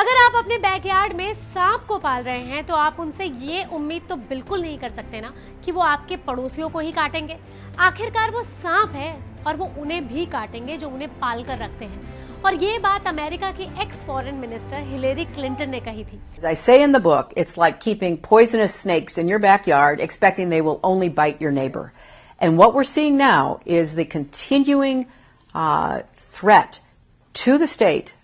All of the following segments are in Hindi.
अगर आप अपने बैकयार्ड में सांप को पाल रहे हैं तो आप उनसे ये उम्मीद तो बिल्कुल नहीं कर सकते ना कि वो आपके पड़ोसियों को ही काटेंगे। आखिरकार वो सांप है और वो उन्हें भी काटेंगे जो उन्हें पाल कर रखते हैं। और ये बात अमेरिका की x foreign minister Hillary Clinton ने कही थी। As I say in the book, it's like keeping poisonous snakes in your backyard, expecting they will only bite your neighbor. And what we're seeing now is the continuing threat to the state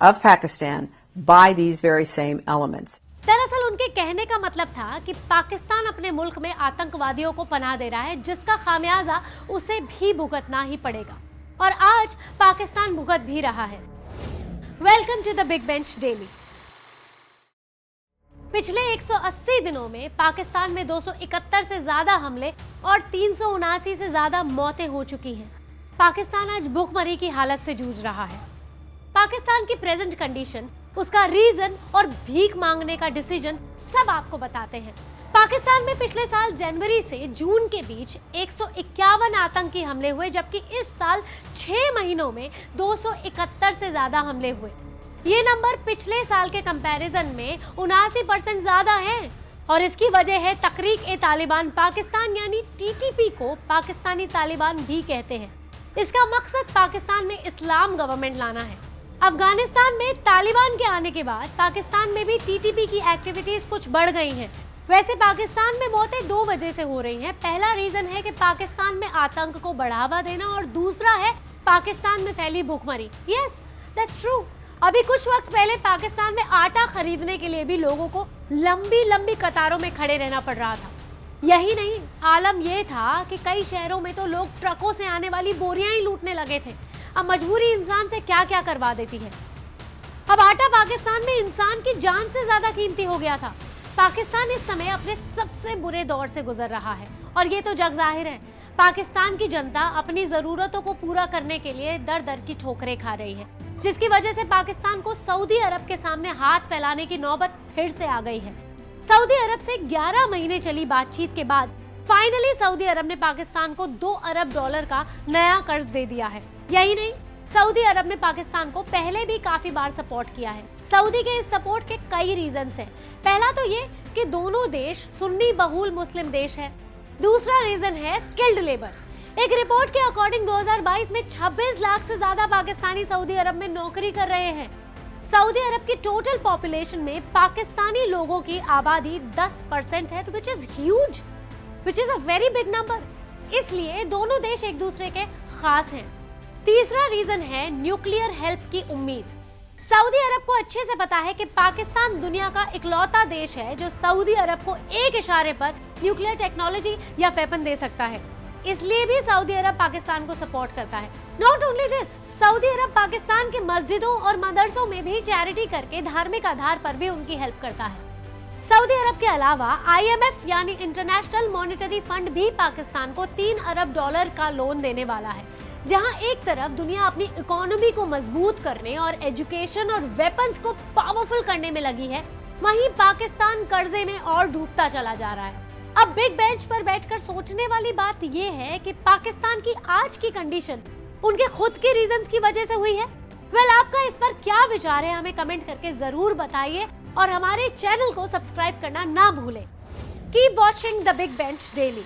of Pakistan by these very same elements. दरअसल उनके कहने का मतलब था कि पाकिस्तान अपने मुल्क में आतंकवादियों को पनाह दे रहा है, जिसका खामियाजा उसे भी भुगतना ही पड़ेगा। और आज पाकिस्तान भुगत भी रहा है। Welcome to the Big Bench Daily. पिछले 180 दिनों में पाकिस्तान में 271 से ज्यादा हमले और 379 से ज्यादा मौतें हो चुकी हैं। पाकिस्तान आज भूखमरी की हालत से जूझ रहा है। पाकिस्तान की प्रेजेंट कंडीशन, उसका रीजन और भीख मांगने का डिसीजन सब आपको बताते हैं। पाकिस्तान में पिछले साल जनवरी से जून के बीच 151 आतंकी हमले हुए, जबकि इस साल 6 महीनों में 271 से ज्यादा हमले हुए। ये नंबर पिछले साल के कंपैरिजन में 79% ज्यादा है। और इसकी वजह है तहरीक-ए-तालिबान पाकिस्तान यानी टीटीपी को पाकिस्तानी तालिबान भी कहते हैं। इसका मकसद पाकिस्तान में इस्लाम गवर्नमेंट लाना है। अफगानिस्तान में तालिबान के आने के बाद पाकिस्तान में भी टीटीपी की एक्टिविटीज कुछ बढ़ गई हैं। वैसे पाकिस्तान में मौतें 2 वजह से हो रही हैं। पहला रीजन है कि पाकिस्तान में आतंक को बढ़ावा देना और दूसरा है पाकिस्तान में फैली भूखमरी। Yes, that's true. अभी कुछ वक्त पहले पाकिस्तान में आटा खरीदने के लिए भी लोगों को लंबी लंबी कतारों में खड़े रहना पड़ रहा था। यही नहीं, आलम यह था कि कई शहरों में तो लोग ट्रकों से आने वाली बोरियां ही लूटने लगे थे। अब मजबूरी इंसान से क्या क्या करवा देती है। अब आटा पाकिस्तान में इंसान की जान से ज्यादा कीमती हो गया था। पाकिस्तान इस समय अपने सबसे बुरे दौर से गुजर रहा है और ये तो जग जाहिर है। पाकिस्तान की जनता अपनी जरूरतों को पूरा करने के लिए दर दर की ठोकरें खा रही है, जिसकी वजह से पाकिस्तान को सऊदी अरब के सामने हाथ फैलाने की नौबत फिर से आ गई है। सऊदी अरब से 11 महीने चली बातचीत के बाद फाइनली सऊदी अरब ने पाकिस्तान को $2 अरब का नया कर्ज दे दिया है। यही नहीं, सऊदी अरब ने पाकिस्तान को पहले भी काफी बार सपोर्ट किया है। सऊदी के इस सपोर्ट के कई रीजंस हैं। पहला तो ये कि दोनों देश सुन्नी बहुल मुस्लिम देश है। दूसरा रीजन है स्किल्ड लेबर। एक रिपोर्ट के अकॉर्डिंग 2022 में 26 लाख से ज्यादा पाकिस्तानी सऊदी अरब में नौकरी कर रहे हैं। सऊदी अरब की टोटल पॉपुलेशन में पाकिस्तानी लोगों की आबादी 10% है, which is huge, which is a very big number। इसलिए दोनों देश एक दूसरे के खास हैं। तीसरा रीजन है न्यूक्लियर हेल्प की उम्मीद। सऊदी अरब को अच्छे से पता है कि पाकिस्तान दुनिया का इकलौता देश है जो सऊदी अरब को एक इशारे पर न्यूक्लियर टेक्नोलॉजी या वेपन दे सकता है। इसलिए भी सऊदी अरब पाकिस्तान को सपोर्ट करता है। नॉट ओनली दिस, सऊदी अरब पाकिस्तान के मस्जिदों और मदरसों में भी चैरिटी करके धार्मिक आधार पर भी उनकी हेल्प करता है। सऊदी अरब के अलावा IMF यानी इंटरनेशनल मॉनेटरी फंड भी पाकिस्तान को $3 अरब का लोन देने वाला है। जहां एक तरफ दुनिया अपनी इकोनॉमी को मजबूत करने और एजुकेशन और वेपन्स को पावरफुल करने में लगी है, वहीं पाकिस्तान कर्जे में और डूबता चला जा रहा है। अब बिग बेंच पर बैठकर सोचने वाली बात यह है कि पाकिस्तान की आज की कंडीशन उनके खुद के रीजंस की वजह से हुई है। वेल, आपका इस पर क्या विचार है हमें कमेंट करके जरूर बताइए और हमारे चैनल को सब्सक्राइब करना ना भूलें। Keep watching the Big Bench daily.